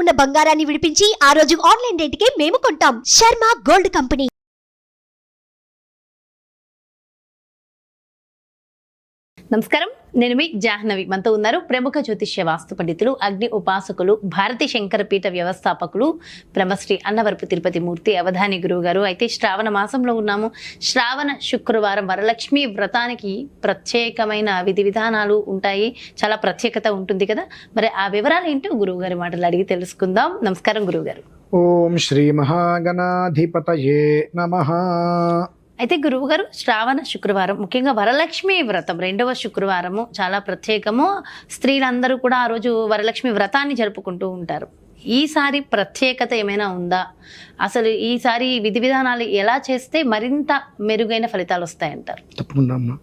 ఉన్న బంగారాన్ని విడిపించి ఆ రోజు ఆన్లైన్ రేటుకే మేము కొంటాం. Sharma gold company. నమస్కారం, నేను మీ జాహ్నవి. మనతో ఉన్నారు ప్రముఖ జ్యోతిష్య వాస్తు పండితులు, అగ్ని ఉపాసకులు, భారతీ శంకరపీఠ వ్యవస్థాపకులు, బ్రహ్మశ్రీ అన్నవరపు తిరుపతి మూర్తి అవధాని గురువు గారు. అయితే శ్రావణ మాసంలో ఉన్నాము. శ్రావణ శుక్రవారం వరలక్ష్మి వ్రతానికి ప్రత్యేకమైన విధి విధానాలు ఉంటాయి, చాలా ప్రత్యేకత ఉంటుంది కదా. మరి ఆ వివరాలు ఏంటో గురువు గారి మాటలు అడిగి తెలుసుకుందాం. నమస్కారం గురువు గారు. ఓం శ్రీ మహాగణాధిపతయే నమః. అయితే గురువు గారు, శ్రావణ శుక్రవారం, ముఖ్యంగా వరలక్ష్మి వ్రతం 2వ శుక్రవారము చాలా ప్రత్యేకము. స్త్రీలందరూ కూడా ఆ రోజు వరలక్ష్మి వ్రతాన్ని జరుపుకుంటూ ఉంటారు. ఈసారి ప్రత్యేకత ఏమైనా ఉందా? అసలు ఈసారి విధి విధానాలు ఎలా చేస్తే మరింత మెరుగైన ఫలితాలు వస్తాయంటారు? తప్పకుండా అమ్మా,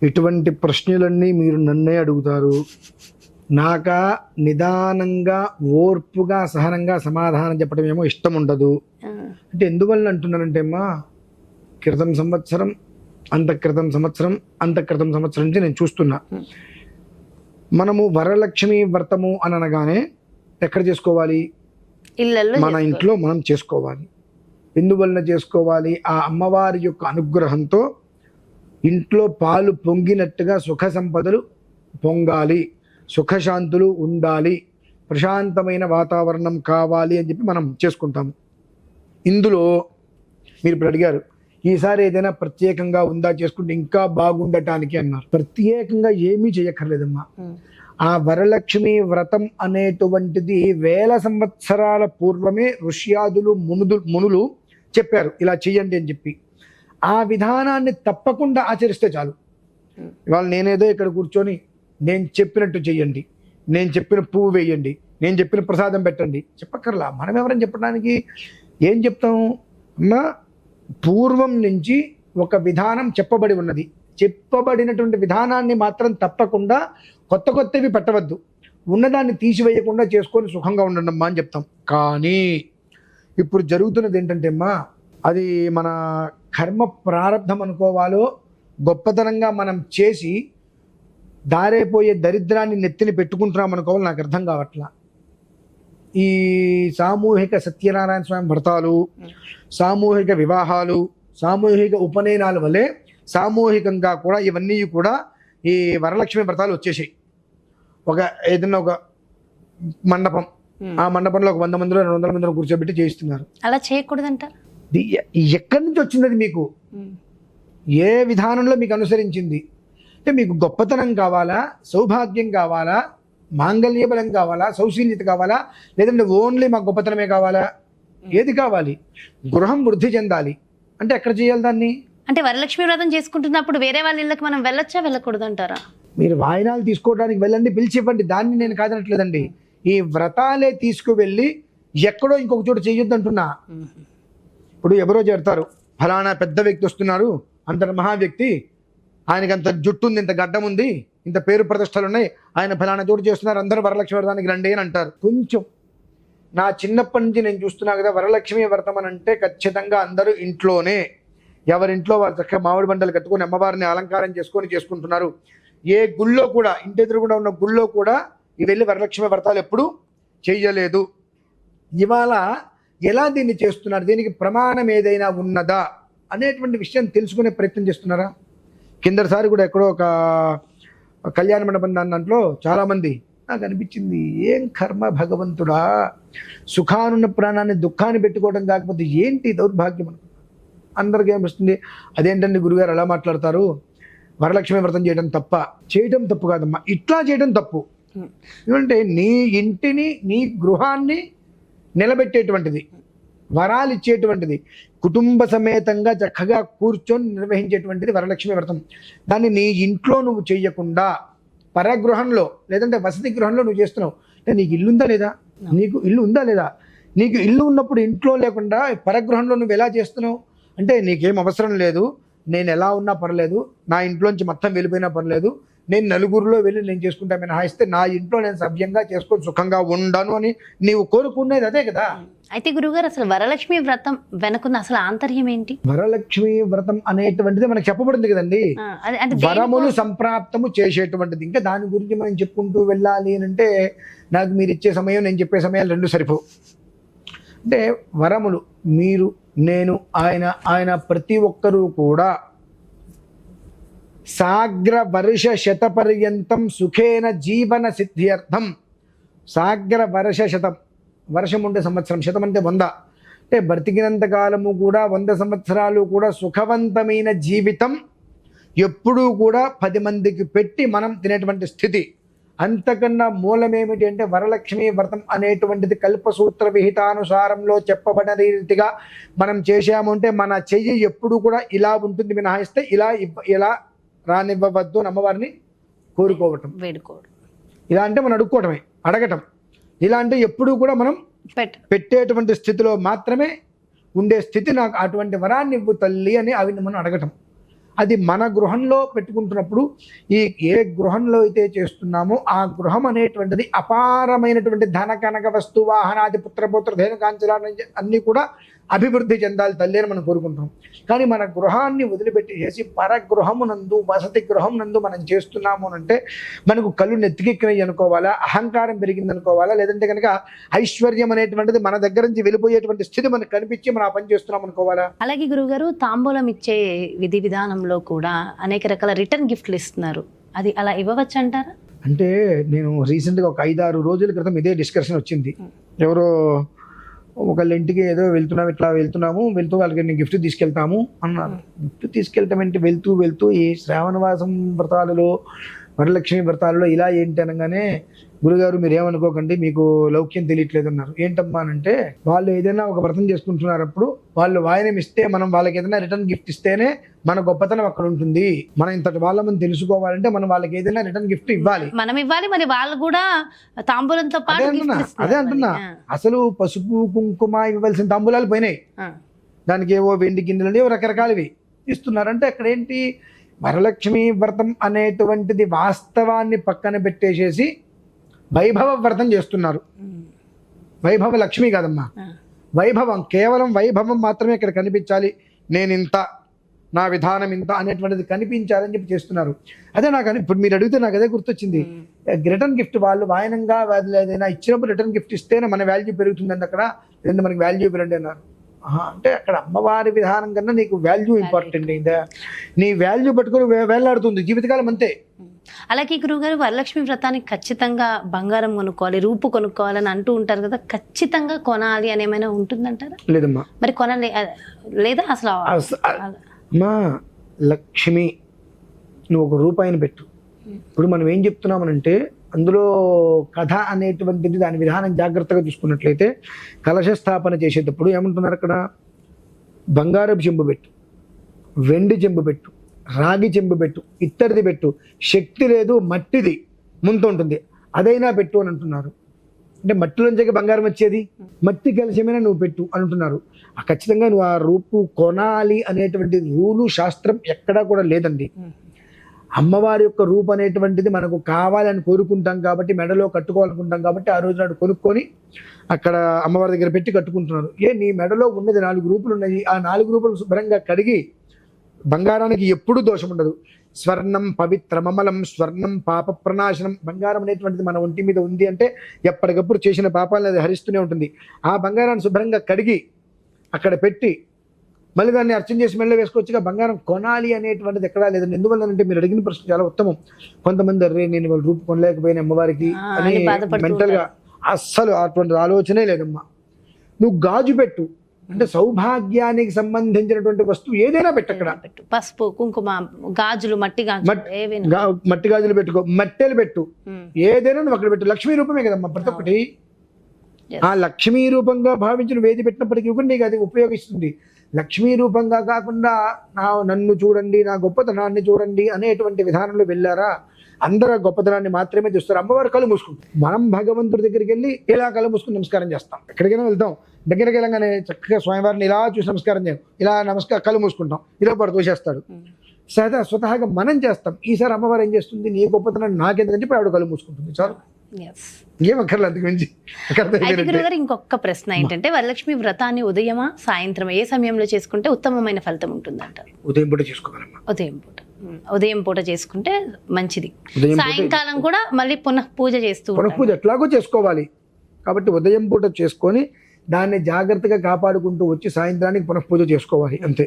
ఇటువంటి ప్రశ్నలన్నీ మీరు నన్నే అడుగుతారు. నాకా నిదానంగా ఓర్పుగా సహనంగా సమాధానం చెప్పడం ఏమో ఇష్టం ఉండదు. అంటే ఎందువల్ల అంటున్నానంటే అమ్మా, క్రితం సంవత్సరం అంత క్రితం సంవత్సరం నుంచి నేను చూస్తున్నా. మనము వరలక్ష్మి వ్రతము అని అనగానే ఎక్కడ చేసుకోవాలి? మన ఇంట్లో మనం చేసుకోవాలి. ఎందువలన చేసుకోవాలి? ఆ అమ్మవారి యొక్క అనుగ్రహంతో ఇంట్లో పాలు పొంగినట్టుగా సుఖ సంపదలు పొంగాలి, సుఖశాంతులు ఉండాలి, ప్రశాంతమైన వాతావరణం కావాలి అని చెప్పి మనం చేసుకుంటాము. ఇందులో మీరు ఇప్పుడు అడిగారు, ఈసారి ఏదైనా ప్రత్యేకంగా ఉందా చేసుకుంటే ఇంకా బాగుండటానికి అన్నారు. ప్రత్యేకంగా ఏమీ చేయక్కర్లేదమ్మా. ఆ వరలక్ష్మి వ్రతం అనేటువంటిది వేల సంవత్సరాల పూర్వమే ఋష్యాదులు మునులు చెప్పారు, ఇలా చెయ్యండి అని చెప్పి. ఆ విధానాన్ని తప్పకుండా ఆచరిస్తే చాలు. ఇవాళ నేనేదో ఇక్కడ కూర్చొని నేను చెప్పినట్టు చెయ్యండి, నేను చెప్పిన పువ్వు వేయండి, నేను చెప్పిన ప్రసాదం పెట్టండి చెప్పక్కర్లా. మనం ఎవరని చెప్పడానికి ఏం చెప్తాము అమ్మా? పూర్వం నుంచి ఒక విధానం చెప్పబడి ఉన్నది. చెప్పబడినటువంటి విధానాన్ని మాత్రం తప్పకుండా కొత్తవి పెట్టవద్దు. ఉన్నదాన్ని తీసివేయకుండా చేసుకొని సుఖంగా ఉండండి అమ్మా అని చెప్తాం. కానీ ఇప్పుడు జరుగుతున్నది ఏంటంటే అమ్మా, అది మన కర్మ ప్రారంధం అనుకోవాలో, గొప్పతనంగా మనం చేసి దారైపోయే దరిద్రాన్ని నెత్తిని పెట్టుకుంటున్నాం అనుకోవాలి, నాకు అర్థం కావట్లా. ఈ సామూహిక సత్యనారాయణ స్వామి వ్రతాలు, సామూహిక వివాహాలు, సామూహిక ఉపనయనాల వల్లే సామూహికంగా కూడా ఇవన్నీ కూడా ఈ వరలక్ష్మి వ్రతాలు వచ్చేసాయి. ఏదైనా ఒక మండపం, ఆ మండపంలో ఒక 100 మందిలో 200 మందిలో కూర్చోబెట్టి చేయిస్తున్నారు. అలా చేయకూడదంటారు. ఎక్కడి నుంచి వచ్చింది అది? మీకు ఏ విధానంలో మీకు అనుసరించింది? అంటే మీకు గొప్పతనం కావాలా, సౌభాగ్యం కావాలా, మాంగళ్య బలం కావాలా, సౌశీల్యత కావాలా, లేదంటే ఓన్లీ మాకు గొప్పతనమే కావాలా? ఏది కావాలి? గృహం వృద్ధి చెందాలి అంటే ఎక్కడ చేయాలి దాన్ని? అంటే వరలక్ష్మి వ్రతం చేసుకుంటున్నప్పుడు వేరే వాళ్ళ ఇళ్ళకి మనం వెళ్ళొచ్చా, వెళ్ళకూడదు అంటారా? మీరు వాయినాలు తీసుకోవడానికి వెళ్ళండి, పిలిచివ్వండి, దాన్ని నేను కాదనట్లేదండి. ఈ వ్రతాలే తీసుకువెళ్ళి ఎక్కడో ఇంకొక చోట చేయొద్దు అంటున్నా. ఇప్పుడు ఎవరో చేరుతారు, ఫలానా పెద్ద వ్యక్తి వస్తున్నారు, అంత మహా వ్యక్తి, ఆయనకి అంత జుట్టు ఉంది, ఇంత గడ్డం ఉంది, ఇంత పేరు ప్రతిష్టలు ఉన్నాయి, ఆయన ఫలానా చోటు చేస్తున్నారు, అందరూ వరలక్ష్మి వ్రతానికి రండి అని అంటారు. కొంచెం నా చిన్నప్పటి నుంచి నేను చూస్తున్నా కదా, వరలక్ష్మి వ్రతం అని అంటే ఖచ్చితంగా అందరూ ఇంట్లోనే, ఎవరింట్లో వారు చక్కగా మామిడి బండలు కట్టుకొని అమ్మవారిని అలంకారం చేసుకుంటున్నారు. ఏ గుళ్ళో కూడా, ఇంటి ఎదురుగుండా ఉన్న గుళ్ళో కూడా ఈ వెళ్ళి వరలక్ష్మి వ్రతాలు ఎప్పుడు చెయ్యలేదు. ఇవాళ ఎలా దీన్ని చేస్తున్నారు, దీనికి ప్రమాణం ఏదైనా ఉన్నదా అనేటువంటి విషయం తెలుసుకునే ప్రయత్నం చేస్తున్నారా? కిందసారి కూడా ఎక్కడో ఒక కళ్యాణ మండపం దాంట్లో చాలామంది, నాకు అనిపించింది, ఏం కర్మ భగవంతుడా, సుఖానున్న ప్రాణాన్ని దుఃఖాన్ని పెట్టుకోవడం కాకపోతే ఏంటి దౌర్భాగ్యం అనుకున్నాను. అందరికీ ఏమొస్తుంది, అదేంటండి గురుగారు అలా మాట్లాడతారు, వరలక్ష్మి వ్రతం చేయడం తప్ప? చేయడం తప్పు కాదమ్మా, ఇట్లా చేయడం తప్పు. ఎందుకంటే నీ ఇంటిని, నీ గృహాన్ని నిలబెట్టేటువంటిది, వరాలు ఇచ్చేటువంటిది, కుటుంబ సమేతంగా చక్కగా కూర్చొని నిర్వహించేటువంటిది వరలక్ష్మి వ్రతం. దాన్ని నీ ఇంట్లో నువ్వు చేయకుండా పరగృహంలో లేదంటే వసతి గృహంలో నువ్వు చేస్తున్నావు. అంటే నీకు ఇల్లు ఉందా లేదా? నీకు ఇల్లు ఉందా లేదా? నీకు ఇల్లు ఉన్నప్పుడు ఇంట్లో లేకుండా పరగృహంలో నువ్వు ఎలా చేస్తున్నావు? అంటే నీకేం అవసరం లేదు, నేను ఎలా ఉన్నా పర్లేదు, నా ఇంట్లోంచి మొత్తం వెళ్ళిపోయినా పర్లేదు, నేను నలుగురిలో వెళ్ళి నేను చేసుకుంటా మినహాయిస్తే నా ఇంట్లో నేను సవ్యంగా చేసుకొని సుఖంగా ఉండను అని నీవు కోరుకునేది అదే కదా. అయితే గురుగారు అసలు వరలక్ష్మి వ్రతం వెనుకున్న అసలు ఆంతర్యం ఏంటి? వరలక్ష్మి వ్రతం అనేటువంటిది మనకు చెప్పబడింది కదండి, అంటే వరములు సంప్రాప్తము చేసేటువంటిది. ఇంకా దాని గురించి మనం చెప్పుకుంటూ వెళ్ళాలి అని అంటే నాకు మీరు ఇచ్చే సమయం నేను చెప్పే సమయాలు రెండు సరిపోవు. అంటే వరములు మీరు నేను ఆయన ప్రతి ఒక్కరూ కూడా సాగ్ర వర్ష శతపర్యంతం సుఖేన జీవన సిద్ధ్యర్థం. సాగ్ర వర్ష శతం, వర్షం ఉంటే సంవత్సరం, శతం అంటే 100, అంటే బ్రతికినంత కాలము కూడా 100 సంవత్సరాలు కూడా సుఖవంతమైన జీవితం ఎప్పుడూ కూడా 10 మందికి పెట్టి మనం తినేటువంటి స్థితి. అంతకన్నా మూలమేమిటి అంటే వరలక్ష్మి వ్రతం అనేటువంటిది కల్పసూత్ర విహితానుసారంలో చెప్పబడిన రీతిగా మనం చేశాము అంటే మన చెయ్యి ఎప్పుడు కూడా ఇలా ఉంటుంది మినహాయిస్తే ఇలా రానివ్వవద్దు అని అమ్మవారిని కోరుకోవటం, వేడుకోవడం. ఇలా అంటే మనం అడుక్కోవటమే, అడగటం. ఇలా అంటే ఎప్పుడూ కూడా మనం పెట్టేటువంటి స్థితిలో మాత్రమే ఉండే స్థితి. నాకు అటువంటి వరాన్ని ఇవ్వు తల్లి అని అవి మనం అడగటం. అది మన గృహంలో పెట్టుకుంటున్నప్పుడు ఏ గృహంలో అయితే చేస్తున్నామో ఆ గృహం అనేటువంటిది అపారమైనటువంటి ధన కనక వస్తు వాహనాది పుత్రపుత్ర ధేనుకాంచలాన్ని అన్నీ కూడా అభివృద్ధి చెందాలి తల్లి అని మనం కోరుకుంటాం. కానీ మన గృహాన్ని వదిలిపెట్టి చేసి పరగృహమునందు వసతి గృహం నందు మనం చేస్తున్నాము అంటే మనకు కళ్ళు నెత్తికెక్కినవి అనుకోవాలా, అహంకారం పెరిగింది అనుకోవాలా, లేదంటే కనుక ఐశ్వర్యం అనేటువంటిది మన దగ్గర నుంచి వెళ్ళిపోయేటువంటి స్థితి మనకు కనిపించి మనం ఆ పని చేస్తున్నాం అనుకోవాలా. అలాగే గురుగారు తాంబూలం ఇచ్చే విధి విధానంలో కూడా అనేక రకాల రిటర్న్ గిఫ్ట్లు ఇస్తున్నారు, అది అలా ఇవ్వవచ్చు అంటారా? అంటే నేను రీసెంట్గా ఒక 5-6 రోజుల క్రితం ఇదే డిస్కషన్ వచ్చింది. ఎవరో ఒకళ్ళ ఇంటికి ఏదో ఇట్లా వెళ్తూ వాళ్ళకి నేను గిఫ్ట్ తీసుకెళ్తాము అన్నారు. గిఫ్ట్ తీసుకెళ్తామంటే వెళ్తూ ఈ శ్రావణవాసం వ్రతాలలో వరలక్ష్మి వ్రతాలలో ఇలా ఏంటి అనగానే గురుగారు మీరు ఏమనుకోకండి మీకు లౌక్యం తెలియట్లేదు అన్నారు. ఏంటమ్మా అంటే వాళ్ళు ఏదైనా ఒక వ్రతం చేసుకుంటున్నారు, అప్పుడు వాళ్ళు వాయనం ఇస్తే మనం వాళ్ళకి ఏదైనా రిటర్న్ గిఫ్ట్ ఇస్తేనే మన గొప్పతనం అక్కడ ఉంటుంది. మనం ఇంతటి వాళ్ళని తెలుసుకోవాలంటే మనం వాళ్ళకి ఏదైనా రిటర్న్ గిఫ్ట్ ఇవ్వాలి, మనం ఇవ్వాలి. మరి వాళ్ళు కూడా తాంబూలంతో పాటు అదే అంటున్నా. అసలు పసుపు కుంకుమ ఇవ్వాల్సిన తాంబూలాలు పోయినాయి, దానికి ఏవో వెండి గిన్నెలు ఏవో రకరకాలవి ఇస్తున్నారంటే అక్కడ ఏంటి వరలక్ష్మి వ్రతం అనేటువంటిది వాస్తవాన్ని పక్కన పెట్టేసేసి వైభవ వ్రతం చేస్తున్నారు. వైభవ లక్ష్మి కాదమ్మా, వైభవం, కేవలం వైభవం మాత్రమే ఇక్కడ కనిపించాలి. నేను ఇంత, నా విధానం ఇంత అనేటువంటిది కనిపించాలని చెప్పి చేస్తున్నారు. అదే నాకు ఇప్పుడు మీరు అడిగితే నాకు అదే గుర్తొచ్చింది. రిటర్న్ గిఫ్ట్ వాళ్ళు వాయనంగా ఏదైనా ఇచ్చినప్పుడు రిటర్న్ గిఫ్ట్ ఇస్తేనే మన వాల్యూ పెరుగుతుందండి. అక్కడ లేదంటే మనకి వాల్యూ పెరండి అన్నారు. అంటే అక్కడ అమ్మవారి విధానం కన్నా నీకు వాల్యూ ఇంపార్టెంట్ అయిందా? నీ వాల్యూ పట్టుకుని వేలాడుతుంది జీవితకాలం అంతే. అలాగే గురువుగారు వరలక్ష్మి వ్రతానికి ఖచ్చితంగా బంగారం కొనుక్కోవాలి, రూపు కొనుక్కోవాలని అంటూ ఉంటారు కదా, ఖచ్చితంగా కొనాలి అని ఏమైనా ఉంటుందంటారా? లేదమ్మా. మరి కొనాలి లేదా అసలు? మా లక్ష్మి నువ్వు ఒక రూపాయిని పెట్టు. ఇప్పుడు మనం ఏం చెప్తున్నామనంటే అందులో కథ అనేటువంటిది దాని విధానం జాగ్రత్తగా చూసుకున్నట్లయితే కలశ స్థాపన చేసేటప్పుడు ఏమంటున్నారు అక్కడ, బంగారపు చెంబు పెట్టు, వెండి చెంబు పెట్టు, రాగి చెంబు పెట్టు, ఇత్తడిది పెట్టు, శక్తి లేదు మట్టిది ముందు ఉంటుంది అదైనా పెట్టు అని అంటున్నారు. అంటే మట్టిలోంచి బంగారం వచ్చేది, మట్టి కలశమైనా నువ్వు పెట్టు అంటున్నారు. ఖచ్చితంగా నువ్వు ఆ రూపు కొనాలి అనేటువంటి రూలు శాస్త్రం ఎక్కడా కూడా లేదండి. అమ్మవారి యొక్క రూపు అనేటువంటిది మనకు కావాలని కోరుకుంటాం కాబట్టి, మెడలో కట్టుకోవాలనుకుంటాం కాబట్టి ఆ రోజు నాడు కొనుక్కొని అక్కడ అమ్మవారి దగ్గర పెట్టి కట్టుకుంటున్నారు. నీ మెడలో ఉన్నది 4 రూపులు ఉన్నాయి, ఆ 4 రూపులు శుభ్రంగా కడిగి, బంగారానికి ఎప్పుడూ దోషం ఉండదు. స్వర్ణం పవిత్రమమలం, స్వర్ణం పాప ప్రణాశనం. బంగారం అనేటువంటిది మన ఒంటి మీద ఉంది అంటే ఎప్పటికప్పుడు చేసిన పాపాలను అది హరిస్తూనే ఉంటుంది. ఆ బంగారాన్ని శుభ్రంగా కడిగి అక్కడ పెట్టి మళ్ళీ దాన్ని అర్చన చేసి మెళ్ళ వేసుకోవచ్చుగా. బంగారం కొనాలి అనేటువంటిది ఎక్కడా లేదండి. ఎందువల్లంటే మీరు అడిగిన ప్రశ్న చాలా ఉత్తమం. కొంతమంది అర్రే నేను వాళ్ళు రూపు కొనలేకపోయిన అమ్మవారికి అని మెంటల్గా, అస్సలు అటువంటి ఆలోచనే లేదమ్మా. నువ్వు గాజు పెట్టు, అంటే సౌభాగ్యానికి సంబంధించినటువంటి వస్తువు ఏదైనా పెట్టు. అక్కడ పసుపు కుంకుమ గాజులు, మట్టి గాజులు పెట్టుకో, మట్టెలు పెట్టు, ఏదైనా నువ్వు అక్కడ పెట్టు. లక్ష్మీ రూపమే కదమ్మా ప్రతి ఒక్కటి. ఆ లక్ష్మీ రూపంగా భావించిన వేది పెట్టినప్పటికీ కూడా నీకు అది ఉపయోగిస్తుంది. లక్ష్మీ రూపంగా కాకుండా నన్ను చూడండి, నా గొప్పతనాన్ని చూడండి అనేటువంటి విధానంలో వెళ్ళారా, అందరూ గొప్పతనాన్ని మాత్రమే చూస్తారు. అమ్మవారు కళ్ళు మూసుకుంటాం. మనం భగవంతుడి దగ్గరికి వెళ్ళి ఇలా కళ్ళు మూసుకుని నమస్కారం చేస్తాం. ఎక్కడికైనా వెళ్తాం, దగ్గరికి వెళ్ళగానే చక్కగా స్వామివారిని ఇలా చూసి నమస్కారం చేయం, ఇలా కళ్ళు మూసుకుంటాం, ఇలా పడు తోసేస్తాడు. స్వతహాగా మనం చేస్తాం. ఈసారి అమ్మవారు ఏం చేస్తుంది, నీ గొప్పతనం నాకెందుకని చెప్పి ఆవిడ కళ్ళు మూసుకుంటుంది. చాలు, ఏం అక్కర్లేదు అంతకు మించి. అయితే గురుగారు ఇంకొక ప్రశ్న ఏంటంటే, వరలక్ష్మి వ్రతాన్ని ఉదయమా సాయంత్రం ఏ సమయంలో చేసుకుంటే ఉత్తమమైన ఫలితం ఉంటుందంటారు? ఉదయం పూట చేసుకోవాలమ్మా. ఉదయం పూట చేసుకుంటే మంచిది. సాయంకాలం కూడా మళ్ళీ పునః పూజ చేస్తూ పునఃపూజ ఎట్లాగో చేసుకోవాలి కాబట్టి ఉదయం పూట చేసుకొని దాన్ని జాగ్రత్తగా కాపాడుకుంటూ వచ్చి సాయంత్రానికి పునఃపూజ చేసుకోవాలి అంతే.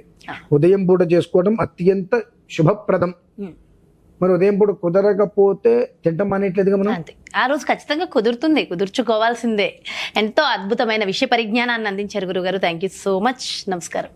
ఉదయం పూట చేసుకోవడం అత్యంత శుభప్రదం. మరి ఉదయం పూట కుదరకపోతే తింటం అనేట్లేదుగా మనం. అంతే, ఆ రోజు ఖచ్చితంగా కుదుర్చుకోవాల్సిందే. ఎంతో అద్భుతమైన విషయ పరిజ్ఞానాన్ని అందించారు గురుగారు. Thank you so much. నమస్కారం.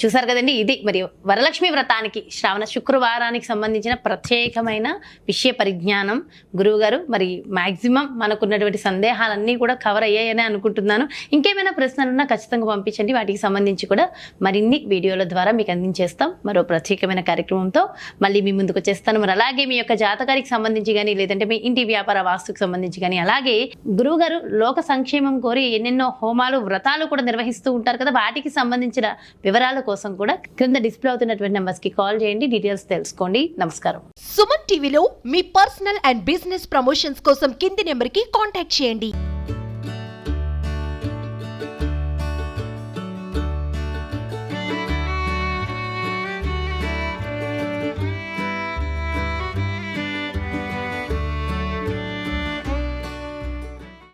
చూసారు కదండి, ఇది మరి వరలక్ష్మి వ్రతానికి శ్రావణ శుక్రవారానికి సంబంధించిన ప్రత్యేకమైన విషయ పరిజ్ఞానం. గురువుగారు మరి మాక్సిమం మనకున్నటువంటి సందేహాలన్నీ కూడా కవర్ అయ్యాయని అనుకుంటున్నాను. ఇంకేమైనా ప్రశ్నలున్నా ఖచ్చితంగా పంపించండి, వాటికి సంబంధించి కూడా మరిన్ని వీడియోల ద్వారా మీకు అందించేస్తాం. మరో ప్రత్యేకమైన కార్యక్రమంతో మళ్ళీ మీ ముందుకు వచ్చేస్తాను. మరి అలాగే మీ యొక్క జాతకానికి సంబంధించి కానీ, లేదంటే మీ ఇంటి వ్యాపార వాస్తుకు సంబంధించి కానీ, అలాగే గురువుగారు లోక సంక్షేమం కోరి ఎన్నెన్నో హోమాలు వ్రతాలు కూడా నిర్వహిస్తూ ఉంటారు కదా, వాటికి సంబంధించిన వివరాల కోసం కూడా క్రింద డిస్ప్లే అవుతున్నటువంటి నెంబర్స్ కి కాల్ చేయండి, డీటెయిల్స్ తెలుసుకోండి. నమస్కారం. సుమన్ టీవీలో మీ పర్సనల్ అండ్ బిజినెస్ ప్రమోషన్స్ కోసం కింది నెంబర్ కి కాంటాక్ట్ చేయండి.